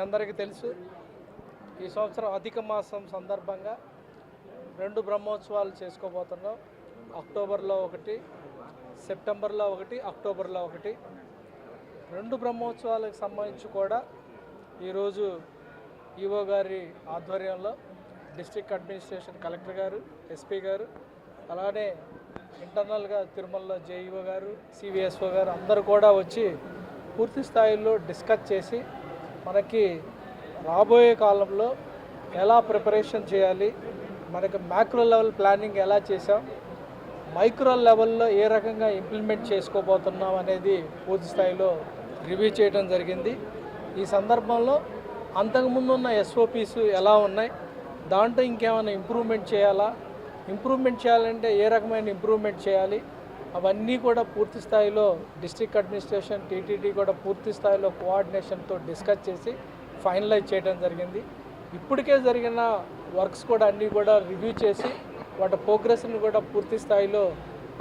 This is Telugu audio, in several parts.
అందరికీ తెలుసు ఈ సంవత్సరం అధిక మాసం సందర్భంగా 2 బ్రహ్మోత్సవాలు చేసుకోబోతున్నాం. అక్టోబర్లో ఒకటి, సెప్టెంబర్లో ఒకటి, అక్టోబర్లో ఒకటి. 2 బ్రహ్మోత్సవాలకు సంబంధించి కూడా ఈరోజు ఈవో గారి ఆధ్వర్యంలో డిస్ట్రిక్ట్ అడ్మినిస్ట్రేషన్ కలెక్టర్ గారు, ఎస్పీ గారు, అలానే ఇంటర్నల్గా తిరుమలలో జేఈఓ గారు, సివిఎస్ఓ గారు అందరూ కూడా వచ్చి పూర్తి స్థాయిలో డిస్కస్ చేసి మనకి రాబోయే కాలంలో ఎలా ప్రిపరేషన్ చేయాలి, మనకి మ్యాక్రో లెవెల్ ప్లానింగ్ ఎలా చేసాం, మైక్రో లెవెల్లో ఏ రకంగా ఇంప్లిమెంట్ చేసుకోబోతున్నాం అనేది పూర్తి స్థాయిలో రివ్యూ చేయడం జరిగింది. ఈ సందర్భంలో అంతకుముందు ఉన్న ఎస్ఓపీస్ ఎలా ఉన్నాయి, దాంట్లో ఇంకేమైనా ఇంప్రూవ్మెంట్ చేయాలంటే ఏ రకమైన ఇంప్రూవ్మెంట్ చేయాలి, అవన్నీ కూడా పూర్తి స్థాయిలో డిస్ట్రిక్ట్ అడ్మినిస్ట్రేషన్, టీటీడీ కూడా పూర్తి స్థాయిలో కోఆర్డినేషన్తో డిస్కస్ చేసి ఫైనలైజ్ చేయడం జరిగింది. ఇప్పటికే జరిగిన వర్క్స్ కూడా అన్నీ కూడా రివ్యూ చేసి వాటి ప్రోగ్రెస్ని కూడా పూర్తి స్థాయిలో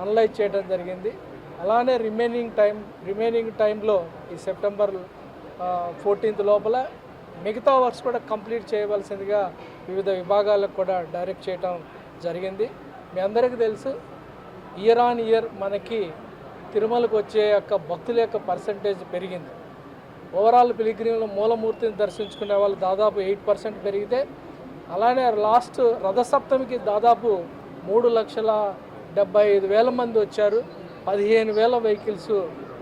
అనలైజ్ చేయడం జరిగింది. అలానే రిమైనింగ్ టైంలో ఈ సెప్టెంబర్ 14th లోపల మిగతా వర్క్స్ కూడా కంప్లీట్ చేయవలసిందిగా వివిధ విభాగాలకు కూడా డైరెక్ట్ చేయడం జరిగింది. మీ అందరికీ తెలుసు, ఇయర్ ఆన్ ఇయర్ మనకి తిరుమలకు వచ్చే భక్తుల యొక్క పర్సంటేజ్ పెరిగింది. ఓవరాల్ పిలిగ్రిమ్లో మూలమూర్తిని దర్శించుకునే వాళ్ళు దాదాపు 8% పెరిగితే, అలానే లాస్ట్ రథసప్తమికి దాదాపు 3,75,000 మంది వచ్చారు. 15,000 వెహికల్స్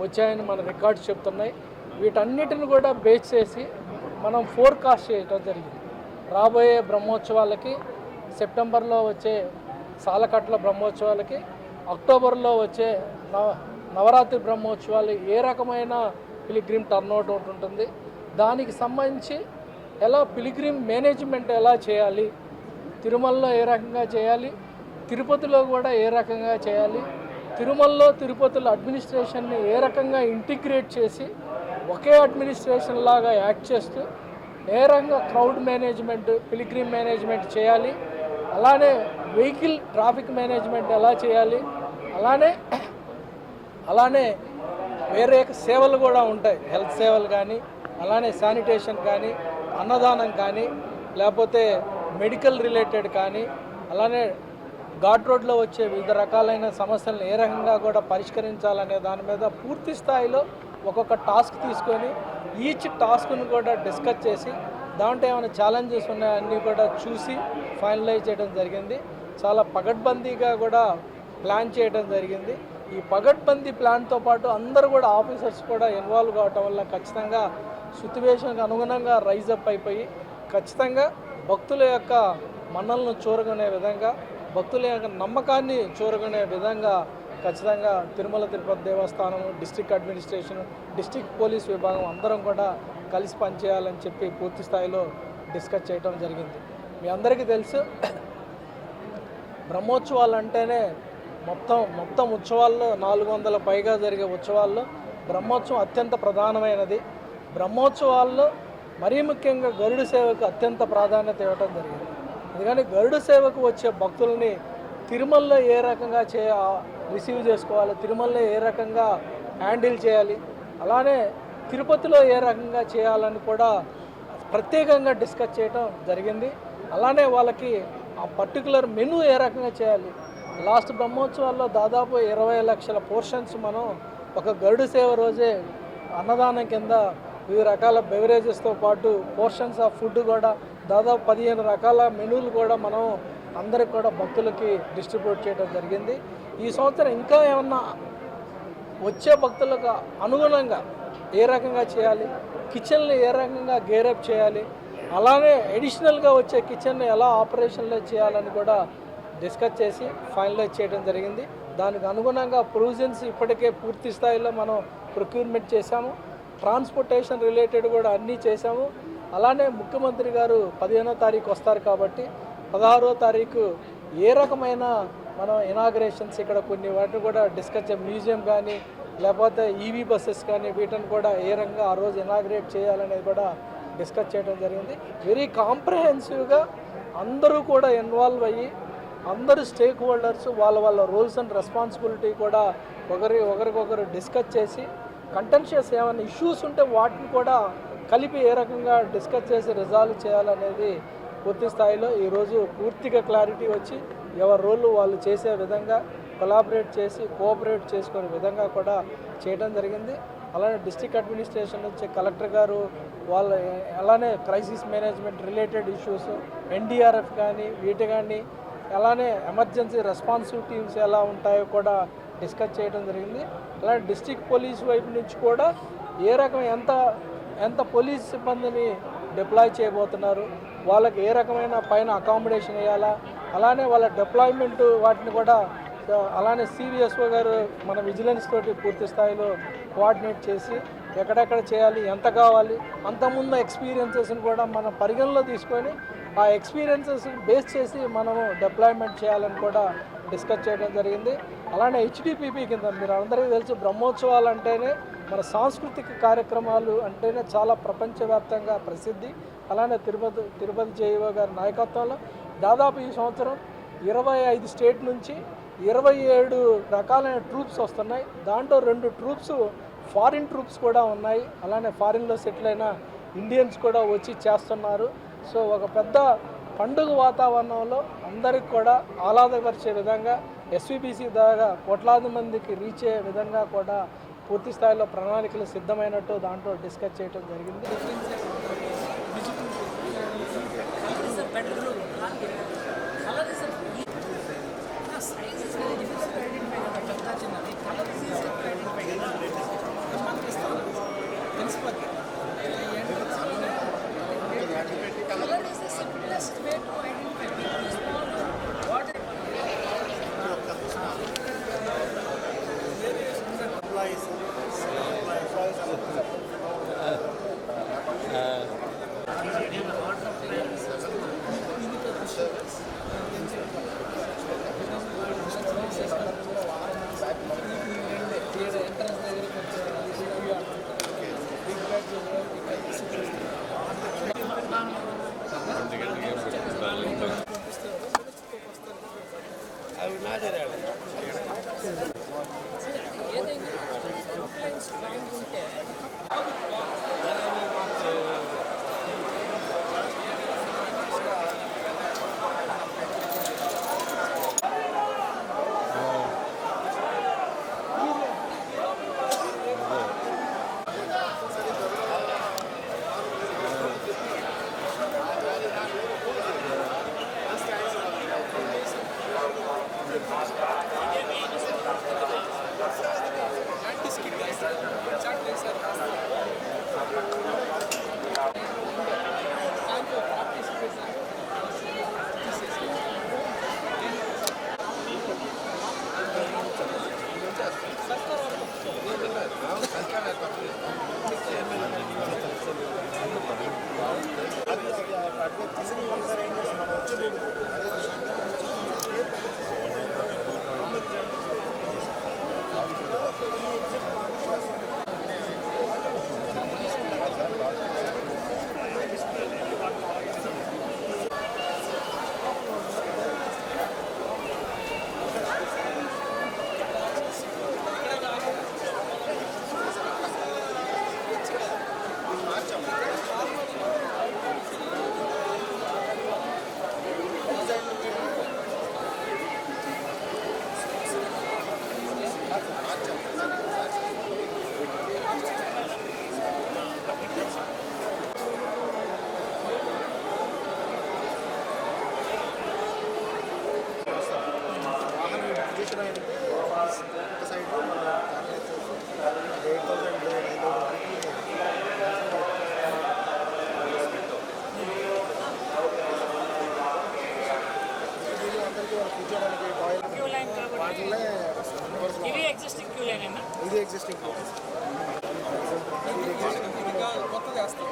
వచ్చాయని మన రికార్డ్స్ చెప్తున్నాయి. వీటన్నిటిని కూడా బేస్ చేసి మనం ఫోర్కాస్ట్ చేయడం జరిగింది. రాబోయే బ్రహ్మోత్సవాలకి, సెప్టెంబర్లో వచ్చే సాలకట్ల బ్రహ్మోత్సవాలకి, అక్టోబర్లో వచ్చే నవరాత్రి బ్రహ్మోత్సవాలు ఏ రకమైన పిలిగ్రిమ్ టర్న్అవుట్ ఉంటుంది, దానికి సంబంధించి ఎలా పిలిగ్రిమ్ మేనేజ్మెంట్ ఎలా చేయాలి, తిరుమలలో ఏ రకంగా చేయాలి, తిరుపతిలో కూడా ఏ రకంగా చేయాలి, తిరుమలలో తిరుపతిలో అడ్మినిస్ట్రేషన్ని ఏ రకంగా ఇంటిగ్రేట్ చేసి ఒకే అడ్మినిస్ట్రేషన్ లాగా యాక్ట్ చేస్తూ ఏ రకంగా క్రౌడ్ మేనేజ్మెంట్, పిలిగ్రిమ్ మేనేజ్మెంట్ చేయాలి, అలానే వెహికల్ ట్రాఫిక్ మేనేజ్మెంట్ ఎలా చేయాలి, అలానే వేరే సేవలు కూడా ఉంటాయి, హెల్త్ సేవలు కానీ, అలానే శానిటేషన్ కానీ, అన్నదానం కానీ, లేకపోతే మెడికల్ రిలేటెడ్ కానీ, అలానే ఘాట్ రోడ్లో వచ్చే వివిధ రకాలైన సమస్యలను ఏ రకంగా కూడా పరిష్కరించాలనే దాని మీద పూర్తి స్థాయిలో ఒక్కొక్క టాస్క్ తీసుకొని ఈచ్ టాస్క్ను కూడా డిస్కస్ చేసి దాంట్లో ఏమైనా ఛాలెంజెస్ ఉన్నాయన్నీ కూడా చూసి ఫైనలైజ్ చేయడం జరిగింది. చాలా పగడ్బందీగా కూడా ప్లాన్ చేయడం జరిగింది. ఈ పగడ్బందీ ప్లాన్తో పాటు అందరూ కూడా ఆఫీసర్స్ కూడా ఇన్వాల్వ్ కావటం వల్ల ఖచ్చితంగా సిట్యువేషన్కి అనుగుణంగా రైజప్ అయిపోయి ఖచ్చితంగా భక్తుల యొక్క మన్నలను చూరగొనే విధంగా, భక్తుల యొక్క నమ్మకాన్ని చూరగొనే విధంగా ఖచ్చితంగా తిరుమల తిరుపతి దేవస్థానం, డిస్ట్రిక్ట్ అడ్మినిస్ట్రేషన్, డిస్ట్రిక్ట్ పోలీస్ విభాగం అందరం కూడా కలిసి పనిచేయాలని చెప్పి పూర్తి స్థాయిలో డిస్కస్ చేయడం జరిగింది. మీ అందరికీ తెలుసు, బ్రహ్మోత్సవాలు అంటేనే మొత్తం ఉత్సవాల్లో 400 పైగా జరిగే ఉత్సవాల్లో బ్రహ్మోత్సవం అత్యంత ప్రధానమైనది. బ్రహ్మోత్సవాల్లో మరీ ముఖ్యంగా గరుడ సేవకు అత్యంత ప్రాధాన్యత ఇవ్వడం జరిగింది. అందుకని గరుడ సేవకు వచ్చే భక్తుల్ని తిరుమలలో ఏ రకంగా రిసీవ్ చేసుకోవాలి, తిరుమలలో ఏ రకంగా హ్యాండిల్ చేయాలి, అలానే తిరుపతిలో ఏ రకంగా చేయాలని కూడా ప్రత్యేకంగా డిస్కస్ చేయడం జరిగింది. అలానే వాళ్ళకి ఆ పర్టికులర్ మెనూ ఏ రకంగా చేయాలి. లాస్ట్ బ్రహ్మోత్సవాల్లో దాదాపు 20 లక్షల పోర్షన్స్ మనం ఒక గరుడ సేవ రోజే అన్నదానం కింద వివిధ రకాల బెవరేజెస్తో పాటు పోర్షన్స్ ఆఫ్ ఫుడ్ కూడా దాదాపు 15 రకాల మెనూలు కూడా మనం అందరికి కూడా భక్తులకి డిస్ట్రిబ్యూట్ చేయడం జరిగింది. ఈ సంవత్సరం ఇంకా ఏమన్నా వచ్చే భక్తులకు అనుగుణంగా ఏ రకంగా చేయాలి, కిచెన్ని ఏ రకంగా గేరప్ చేయాలి, అలానే అడిషనల్గా వచ్చే కిచెన్ని ఎలా ఆపరేషన్లో చేయాలని కూడా డిస్కస్ చేసి ఫైనలైజ్ చేయడం జరిగింది. దానికి అనుగుణంగా ప్రొవిజన్స్ ఇప్పటికే పూర్తి స్థాయిలో మనం ప్రొక్యూర్మెంట్ చేశాము. ట్రాన్స్పోర్టేషన్ రిలేటెడ్ కూడా అన్నీ చేశాము. అలానే ముఖ్యమంత్రి గారు 15వ తారీఖు వస్తారు కాబట్టి 16వ తారీఖు ఏ రకమైన మనం ఇనాగ్రేషన్స్ ఇక్కడ కొన్ని వాటిని కూడా డిస్కస్ మ్యూజియం కానీ, లేకపోతే ఈవీ బస్సెస్ కానీ, వీటిని కూడా ఏ రకంగా ఆ రోజు ఇనాగ్రేట్ చేయాలనేది కూడా డిస్కస్ చేయడం జరిగింది. వెరీ కాంప్రహెన్సివ్గా అందరూ కూడా ఇన్వాల్వ్ అయ్యి అందరూ స్టేక్ హోల్డర్స్ వాళ్ళ రోల్స్ అండ్ రెస్పాన్సిబిలిటీ కూడా ఒకరికొకరు డిస్కస్ చేసి కంటెన్షియస్ ఏమైనా ఇష్యూస్ ఉంటే వాటిని కూడా కలిపి ఏ రకంగా డిస్కస్ చేసి రిజాల్వ్ చేయాలనేది పూర్తి స్థాయిలో ఈరోజు పూర్తిగా క్లారిటీ వచ్చి ఎవరి రోళ్ళు వాళ్ళు చేసే విధంగా కొలాబరేట్ చేసి కోఆపరేట్ చేసుకునే విధంగా కూడా చేయడం జరిగింది. అలానే డిస్ట్రిక్ట్ అడ్మినిస్ట్రేషన్ నుంచి కలెక్టర్ గారు వాళ్ళ అలానే crisis management related issues NDRF కానీ వీటి కానీ అలానే ఎమర్జెన్సీ రెస్పాన్సివ్ టీమ్స్ ఎలా ఉంటాయో కూడా డిస్కస్ చేయడం జరిగింది. అలానే డిస్ట్రిక్ట్ పోలీస్ వైపు నుంచి కూడా ఏ రకం ఎంత పోలీస్ సిబ్బందిని డిప్లాయ్ చేయబోతున్నారు, వాళ్ళకి ఏ రకమైన పైన అకామిడేషన్ వేయాలా, అలానే వాళ్ళ డిప్లాయ్మెంట్ వాటిని కూడా అలానే సివిఎస్ఓ గారు మన విజిలెన్స్ తోటి పూర్తి స్థాయిలో కోఆర్డినేట్ చేసి ఎక్కడెక్కడ చేయాలి, ఎంత కావాలి, అంతకుముందు ఎక్స్పీరియన్సెస్ని కూడా మనం పరిగణలో తీసుకొని ఆ ఎక్స్పీరియన్సెస్ బేస్ చేసి మనము డిప్లాయ్మెంట్ చేయాలని కూడా డిస్కస్ చేయడం జరిగింది. అలానే హెచ్డిపిపి కింద మీరు అందరికీ తెలుసు, బ్రహ్మోత్సవాలు అంటేనే మన సాంస్కృతిక కార్యక్రమాలు అంటేనే చాలా ప్రపంచవ్యాప్తంగా ప్రసిద్ధి. అలానే తిరుపతి జేఈఓ గారి నాయకత్వంలో దాదాపు ఈ సంవత్సరం 25 స్టేట్ నుంచి 27 రకాలైన ట్రూప్స్ వస్తున్నాయి. దాంట్లో 2 ట్రూప్స్ ఫారిన్ ట్రూప్స్ కూడా ఉన్నాయి. అలానే ఫారిన్లో సెటిల్ అయిన ఇండియన్స్ కూడా వచ్చి చేస్తున్నారు. సో ఒక పెద్ద పండుగ వాతావరణంలో అందరికి కూడా ఆహ్లాదపరిచే విధంగా ఎస్విబిసి ద్వారా కోట్లాది మందికి రీచ్ అయ్యే విధంగా కూడా పూర్తి స్థాయిలో ప్రణాళికలు సిద్ధమైనట్టు దాంట్లో డిస్కస్ చేయడం జరిగింది. ఇది ఎగ్జిస్టింగ్ క్యూ లైన్ అయినా ఇది ఎగ్జిస్టింగ్ క్యూ కొత్త చేస్తాం